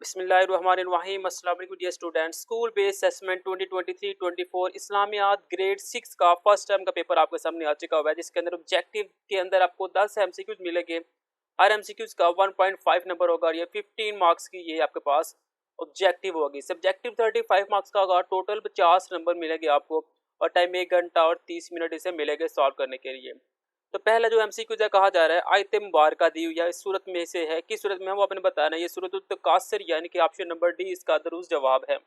बिस्मिल्लाहिर्रहमानिर्रहीम। अस्सलाम वालेकुम dear students. School based assessment 2023-24 Islamiat grade 6 का फर्स्ट टर्म का पेपर आपके सामने आ चुका हुआ है, जिसके अंदर ऑब्जेक्टिव के अंदर आपको 10 एमसीक्यूज मिलेंगे। हर एमसीक्यूज का 1.5 नंबर होगा और ये 15 मार्क्स की ये आपके पास ऑब्जेक्टिव होगी। सब्जेक्टिव 35 मार्क्स का होगा। टोटल 50 नंबर मिलेंगे आपको और टाइम 1 घंटा और 30 मिनट इसे मिलेंगे सॉल्व करने के लिए। तो पहला जो एमसीक्यू है कहा जा रहा है आयत मुबारका दी हुई है इस सूरत में से है, किस सूरत में हम आपने बताना है। ये सूरत कासर यानी कि ऑप्शन नंबर डी इसका दुरुस्त जवाब है।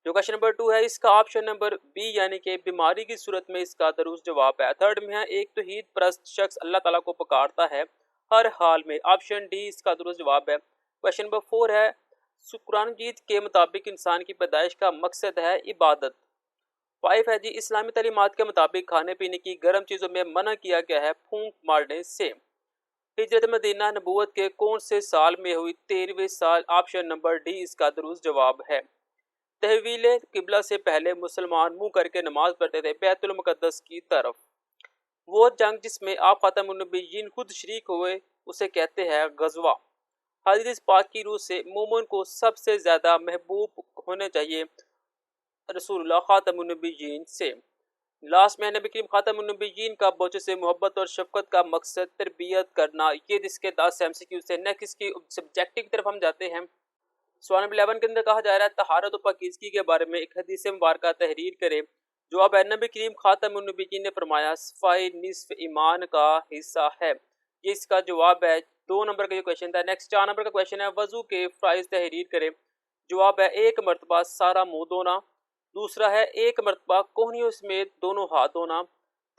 जो क्वेश्चन नंबर 2 है इसका ऑप्शन नंबर बी यानी कि बीमारी की सूरत में इसका दुरुस्त जवाब है। थर्ड में है एक तौहीद परस्त शख्स अल्लाह ताला को पुकारता है हर हाल में, ऑप्शन डी इसका दुरुस्त जवाब है। क्वेश्चन नंबर 4 है कुरान मजीद के मुताबिक इंसान की पैदाइश का मकसद है इबादत। 5 है जी इस्लामी तालीमात के मुताबिक खाने पीने की गर्म चीज़ों में मना किया गया है फूंक मारने से। हिजरत मदीना नबूवत के कौन से साल में हुई? 13वें साल, ऑप्शन नंबर डी इसका दुरुस्त जवाब है। तहवील किबला से पहले मुसलमान मुंह करके नमाज पढ़ते थे बैतुल मुकद्दस की तरफ। वो जंग जिसमें आप खातमुन नबीयीन खुद शरीक हुए उसे कहते हैं गजवा। हदीस पाक की रूह से मोमिन को सबसे ज़्यादा महबूब होने चाहिए रसूलुल्लाह खातमुन नबीयीन से। लास्ट में नबी करीम खातमुन नबीयीन का बच्चों से मोहब्बत और शफकत का मकसद तरबियत करना। ये जिसके 10 एमसीक्यू से। नेक्स्ट की सब्जेक्टिव की तरफ हम जाते हैं। सवाल नंबर 11 के अंदर कहा जा रहा है तहारत और पाकीज़गी के बारे में एक हदीस मुबारक तहरीर करें। जवाब है नबी करीम खातमुन नबीयीन ने फरमाया सफाई निस्फ ईमान का हिस्सा है। ये इसका जवाब है। 2 नंबर का जो क्वेश्चन था। नेक्स्ट 4 नंबर का क्वेश्चन है वजू के फ़राइज़ तहरीर करें। जवाब है एक मरतबा सारा मुंह धोना। दूसरा है एक मरतबा कोहनियों समेत दोनों हाथ धोना।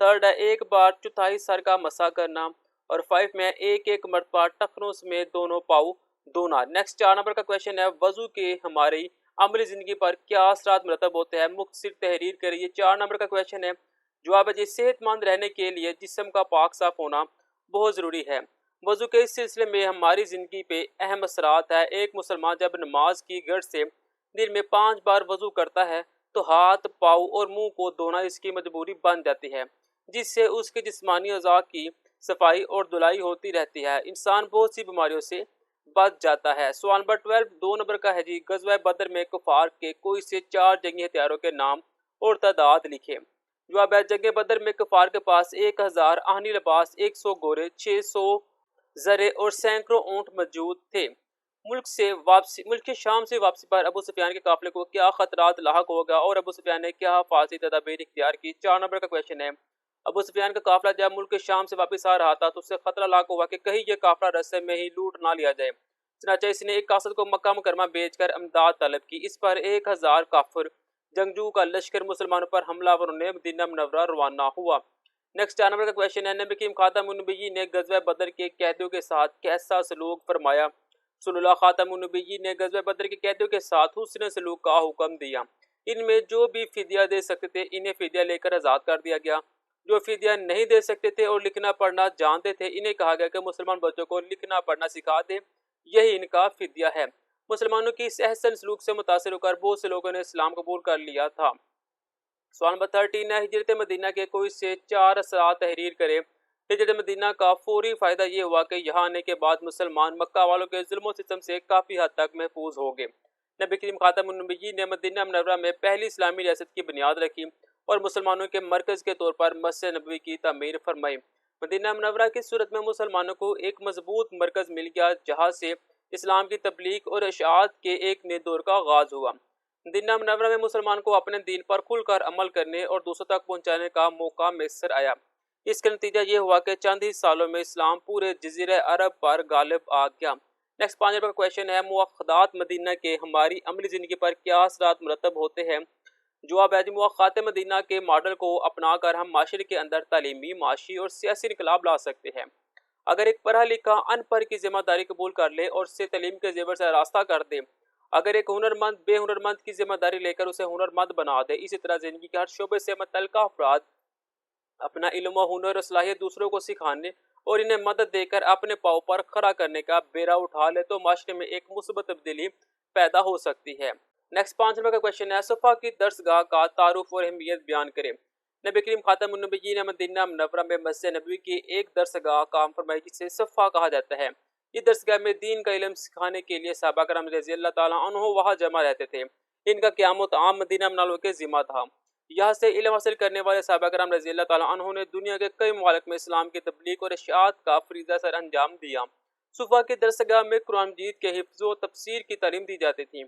थर्ड है एक बार चौथाई सर का मसा करना। और 5 में एक एक मरतबा टखनों समेत दोनों पाँव धोना। नेक्स्ट 4 नंबर का क्वेश्चन है वजू के हमारी अमली ज़िंदगी पर क्या असरात मरतब होते हैं? मुख्तसर तहरीर करिए। 4 नंबर का क्वेश्चन है जवाब है जी सेहतमंद रहने के लिए जिस्म का पाक साफ होना बहुत ज़रूरी है। वजू के इस सिलसिले में हमारी ज़िंदगी पे अहम असरात है। एक मुसलमान जब नमाज की गर्ज से दिन में 5 बार वजू करता है तो हाथ पाँव और मुंह को धोना इसकी मजबूरी बन जाती है, जिससे उसके जिस्मानी अज़ा की सफाई और धुलाई होती रहती है। इंसान बहुत सी बीमारियों से बच जाता है। सवाल नंबर 12 2 नंबर का है जी गज़वा बदर में कुफार के कोई से 4 जंगी हथियारों के नाम और तादाद लिखे। जवाब है जंग बदर में कुफार के पास 1000 आहनी लिबास, 100 घोड़े, 600 जरे और सैकड़ों ऊँट मौजूद थे। मुल्क शाम से वापसी पर अबू सुफियान के काफिले को क्या खतरात लाहक होगा और अबू सुफियान ने क्या हिफाजती तदाबीर इख्तियार की? 4 नंबर का क्वेश्चन है अबू सुफियान का काफिला जब मुल्क शाम से वापस आ रहा था तो उससे खतरा लाहक हुआ कि कहीं यह काफिला रास्ते में ही लूट ना लिया जाए। चनाचा इसने एक कासद को मक्का मुकरमा बेचकर अमदाद तलब की। इस पर 1000 काफिर जंगजू का लश्कर मुसलमानों पर हमलावरों ने मदीना मुनव्वरा रवाना हुआ। नेक्स्ट 4 नंबर का क्वेश्चन है नबी करीम खातमुन नबीयीन ने गज़वा बदर के कैदियों के साथ कैसा सलूक फरमाया? रसूलुल्लाह खातमुन नबीयीन ने गज़वा बदर के कैदियों के साथ हुस्न सलूक का हुक्म दिया। इनमें जो भी फिदिया दे सकते थे इन्हें फिदिया लेकर आज़ाद कर दिया गया। जो फिदिया नहीं दे सकते थे और लिखना पढ़ना जानते थे इन्हें कहा गया कि मुसलमान बच्चों को लिखना पढ़ना सिखा दे, यही इनका फिदिया है। मुसलमानों की इस एहसन सलूक से मुतासर होकर बहुत से लोगों ने इस्लाम कबूल कर लिया था। सवाल नंबर 13 है हिजरत मदीना के कोई से 4 असरात तहरीर करें। हिजरत मदीना का फौरी फ़ायदा ये हुआ कि यहाँ आने के बाद मुसलमान मक्का वालों के जुल्म सितम से काफ़ी हद तक महफूज हो गए। नबी करीम खातमुन नबीयीन ने मदीना मुनव्वरा में पहली इस्लामी रियासत की बुनियाद रखी और मुसलमानों के मरकज़ के तौर पर मस्जिद नबवी की तमीर फरमाई। मदीना मुनव्वरा की सूरत में मुसलमानों को एक मजबूत मरकज़ मिल गया जहाँ से इस्लाम की तबलीग और इशाअत के एक नए दौर का आगाज़ हुआ। मदीना मुनव्वरा में मुसलमान को अपने दीन पर खुलकर अमल करने और दूसरों तक पहुंचाने का मौका मैसर आया। इसका नतीजा ये हुआ कि चंद ही सालों में इस्लाम पूरे जज़ीरा अरब पर गालिब आ गया। नेक्स्ट 5 नंबर का क्वेश्चन है मुआख़दात मदीना के हमारी अमली ज़िंदगी पर क्या असरात मुरतब होते हैं? जवाब है जी मुआख़ात मदीना के मॉडल को अपना कर हम माशरे के अंदर तालीमी, माशी और सियासी इनकलाब ला सकते हैं। अगर एक पढ़ा लिखा अनपढ़ की जिम्मेदारी कबूल कर ले और उससे तालीम के जेवर से रास्ता कर दे, अगर एक हुनरमंद बेहुनरमंद की जिम्मेदारी लेकर उसे हुनरमंद बना दे, इसी तरह ज़िंदगी के हर शोबे से मुतल्लिक़ अफराद अपना इल्म व हुनर और सलाहियत दूसरों को सिखाने और इन्हें मदद देकर अपने पाँव पर खड़ा करने का बेड़ा उठा ले तो माशरे में एक मुस्बत तब्दीली पैदा हो सकती है। नेक्स्ट 5 नंबर का क्वेश्चन है सफ़ा की दर्सगाह का तारुफ और अहमियत बयान करें। नबी करीम खातमुन नबीयीन ने मदीना मुनव्वरा में मस्जिद नबवी की एक दरसगाह काम फरमाई जिसे सफ़ा कहा जाता है। इस दरसगाह में दीन का इल्म सिखाने के लिए सहाबा करम रज़ी अल्लाह ताला अन्हु वहाँ जमा रहते थे। इनका क़यामुत आम मदीना मुनव्वरा के ज़िम्मा था। यहाँ से इल्म हासिल करने वाले सहाबा करम रज़ी अल्लाह ताला अन्हु ने दुनिया के कई ममालिक में इस्लाम की तबलीग और इशाअत का फरीज़ा सर अंजाम दिया। सुफ़ा की दरसगाह में कुरान मजीद के हिफ्ज़ व तफसीर की तालीम दी जाती थी।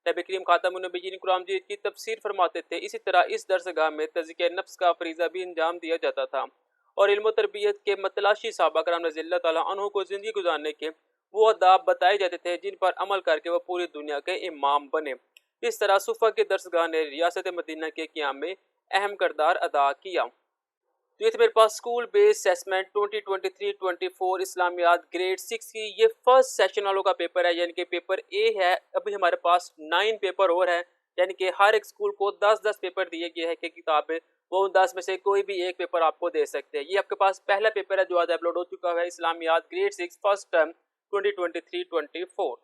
नबी करीम खातमुन नबिय्यीन कुरान मजीद की तफसीर फरमाते थे। इसी तरह इस दरसगाह में तज़किया नफ्स का फरीज़ा भी अंजाम दिया जाता था और इल्म तरबियत के मतलाशी सहाबा करम रज़ी अल्लाह ताला अन्हु को ज़िंदगी गुजारने के वो अदाब बताए जाते थे जिन पर अमल करके वह पूरी दुनिया के इमाम बने। इस तरह सुफ़ा के दरसगाह ने रियासत मदीना के क़याम में अहम किरदार अदा किया। तो ये थी मेरे पास school based assessment 2023-24 Islamiat grade 6 की ये फर्स्ट सेशन वालों का पेपर है, यानी कि पेपर ए है। अभी हमारे पास 9 पेपर और है, यानी कि हर एक स्कूल को 10-10 पेपर दिए गए हैं कि किताबें वो उन 10 में से कोई भी एक पेपर आपको दे सकते हैं। ये आपके पास पहला पेपर है जो आज अपलोड हो चुका है, इस्लामियात ग्रेड 6 फर्स्ट टर्म 2023-24।